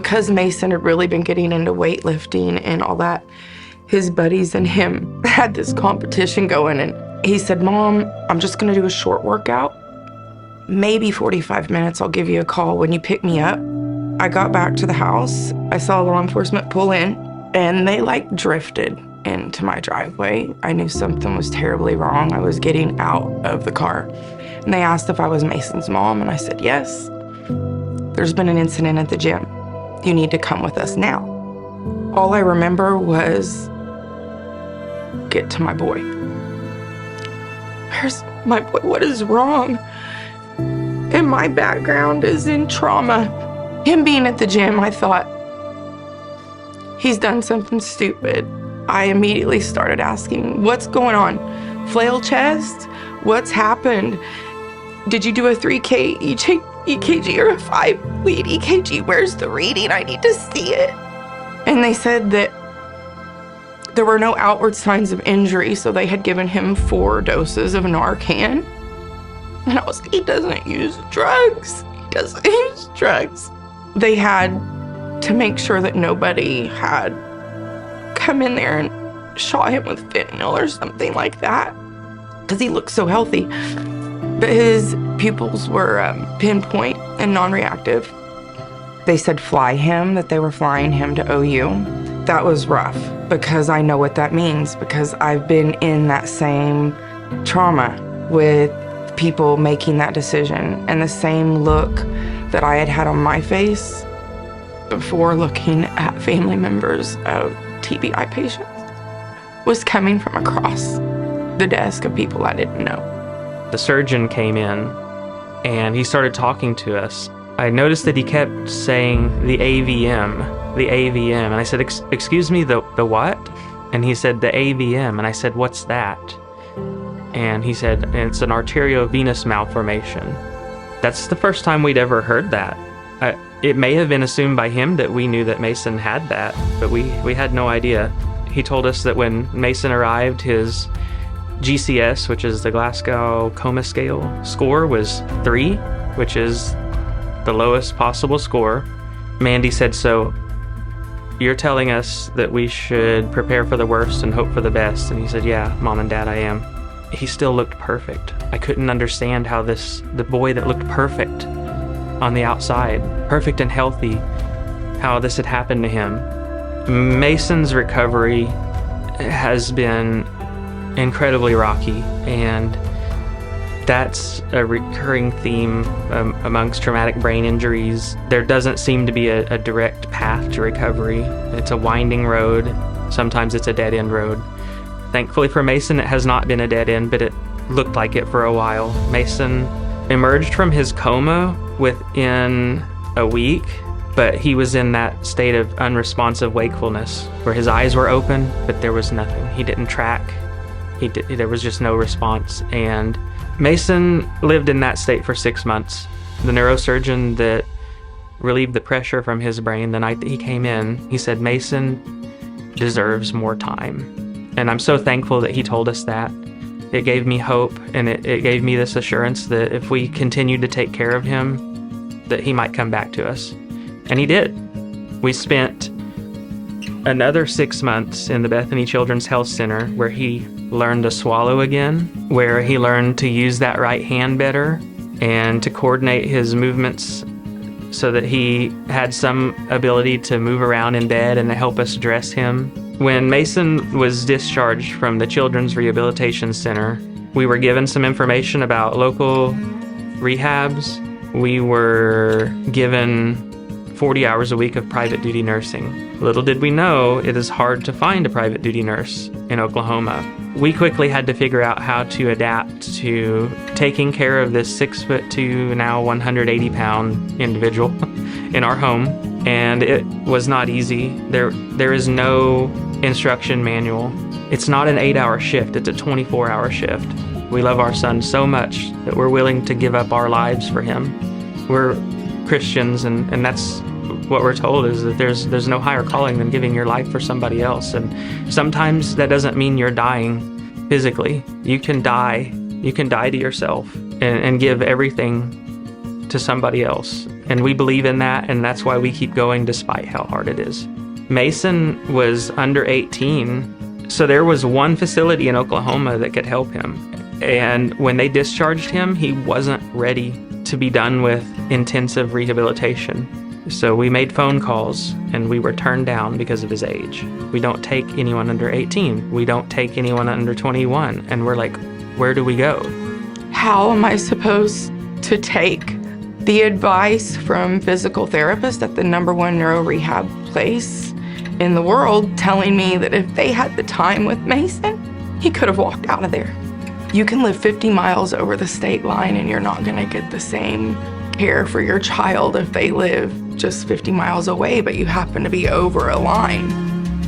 because Mason had really been getting into weightlifting and all that, his buddies and him had this competition going, and he said, "Mom, I'm just gonna do a short workout. Maybe 45 minutes, I'll give you a call when you pick me up." I got back to the house, I saw law enforcement pull in, and they drifted into my driveway. I knew something was terribly wrong. I was getting out of the car. And they asked if I was Mason's mom, and I said, "Yes. There's been an incident at the gym. You need to come with us now." All I remember was, "Get to my boy. Where's my boy? What is wrong?" And my background is in trauma. Him being at the gym, I thought, he's done something stupid. I immediately started asking, "What's going on? Flail chest? What's happened? Did you do a 3K EKG or a 5-lead EKG? Where's the reading? I need to see it." And they said that there were no outward signs of injury, so they had given him 4 doses of Narcan. And I was like, "He doesn't use drugs. He doesn't use drugs." They had to make sure that nobody had come in there and shot him with fentanyl or something like that, because he looked so healthy. But his pupils were pinpoint and non-reactive. They said fly him, that they were flying him to OU. That was rough, because I know what that means, because I've been in that same trauma with people making that decision, and the same look that I had had on my face before looking at family members of TBI patients was coming from across the desk of people I didn't know. The surgeon came in and he started talking to us. I noticed that he kept saying the AVM, and I said, excuse me, the what? And he said, the AVM, and I said, what's that? And he said, it's an arteriovenous malformation. That's the first time we'd ever heard that. It may have been assumed by him that we knew that Mason had that, but we had no idea. He told us that when Mason arrived, his GCS, which is the Glasgow Coma Scale score, was 3, which is the lowest possible score. Mandi said, "So you're telling us that we should prepare for the worst and hope for the best?" And he said, "Yeah, Mom and Dad, I am." He still looked perfect. I couldn't understand how the boy that looked perfect on the outside, perfect and healthy, how this had happened to him. Mason's recovery has been incredibly rocky, and that's a recurring theme amongst traumatic brain injuries. There doesn't seem to be a direct path to recovery. It's a winding road. Sometimes it's a dead-end road. Thankfully for Mason, it has not been a dead end, but it looked like it for a while. Mason emerged from his coma within a week, but he was in that state of unresponsive wakefulness where his eyes were open, but there was nothing. He didn't track. There was just no response. And Mason lived in that state for 6 months. The neurosurgeon that relieved the pressure from his brain the night that he came in, he said, "Mason deserves more time." And I'm so thankful that he told us that. It gave me hope, and it gave me this assurance that if we continued to take care of him, that he might come back to us. And he did. We spent another 6 months in the Bethany Children's Health Center, where he learned to swallow again, where he learned to use that right hand better and to coordinate his movements so that he had some ability to move around in bed and to help us dress him. When Mason was discharged from the Children's Rehabilitation Center, we were given some information about local rehabs. We were given 40 hours a week of private duty nursing. Little did we know, it is hard to find a private duty nurse in Oklahoma. We quickly had to figure out how to adapt to taking care of this 6'2", now 180-pound individual in our home, and it was not easy. There is no instruction manual. It's not an 8-hour shift, it's a 24-hour shift. We love our son so much that we're willing to give up our lives for him. We're Christians, and that's what we're told, is that there's no higher calling than giving your life for somebody else. And sometimes that doesn't mean you're dying physically. You can die to yourself and give everything to somebody else. And we believe in that, and that's why we keep going despite how hard it is. Mason was under 18, so there was one facility in Oklahoma that could help him. And when they discharged him, he wasn't ready to be done with intensive rehabilitation. So we made phone calls and we were turned down because of his age. We don't take anyone under 18. We don't take anyone under 21. And we're like, where do we go? How am I supposed to take the advice from physical therapists at the #1 neuro rehab place in the world telling me that if they had the time with Mason, he could have walked out of there? You can live 50 miles over the state line and you're not gonna get the same care for your child if they live just 50 miles away, but you happen to be over a line.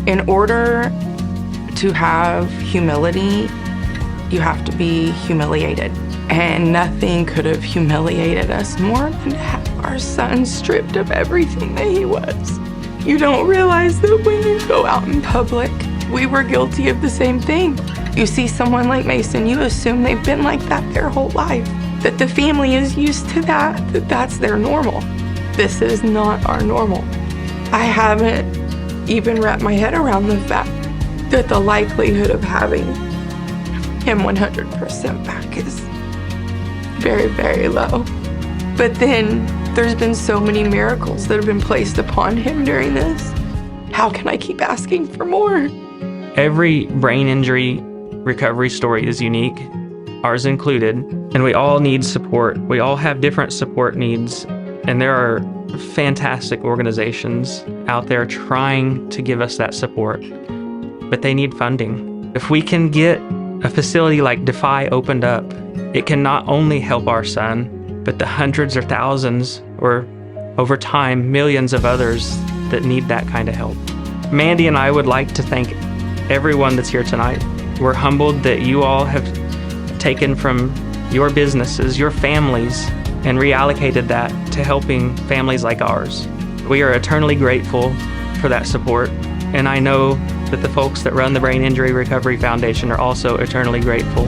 In order to have humility, you have to be humiliated. And nothing could have humiliated us more than to have our son stripped of everything that he was. You don't realize that when you go out in public, we were guilty of the same thing. You see someone like Mason, you assume they've been like that their whole life, that the family is used to that that's their normal. This is not our normal. I haven't even wrapped my head around the fact that the likelihood of having him 100% back is very, very low. But then there's been so many miracles that have been placed upon him during this. How can I keep asking for more? Every brain injury recovery story is unique, ours included, and we all need support. We all have different support needs, and there are fantastic organizations out there trying to give us that support, but they need funding. If we can get a facility like Defy opened up, it can not only help our son, but the hundreds or thousands, or over time, millions of others that need that kind of help. Mandi and I would like to thank everyone that's here tonight. We're humbled that you all have taken from your businesses, your families, and reallocated that to helping families like ours. We are eternally grateful for that support, and I know that the folks that run the Brain Injury Recovery Foundation are also eternally grateful.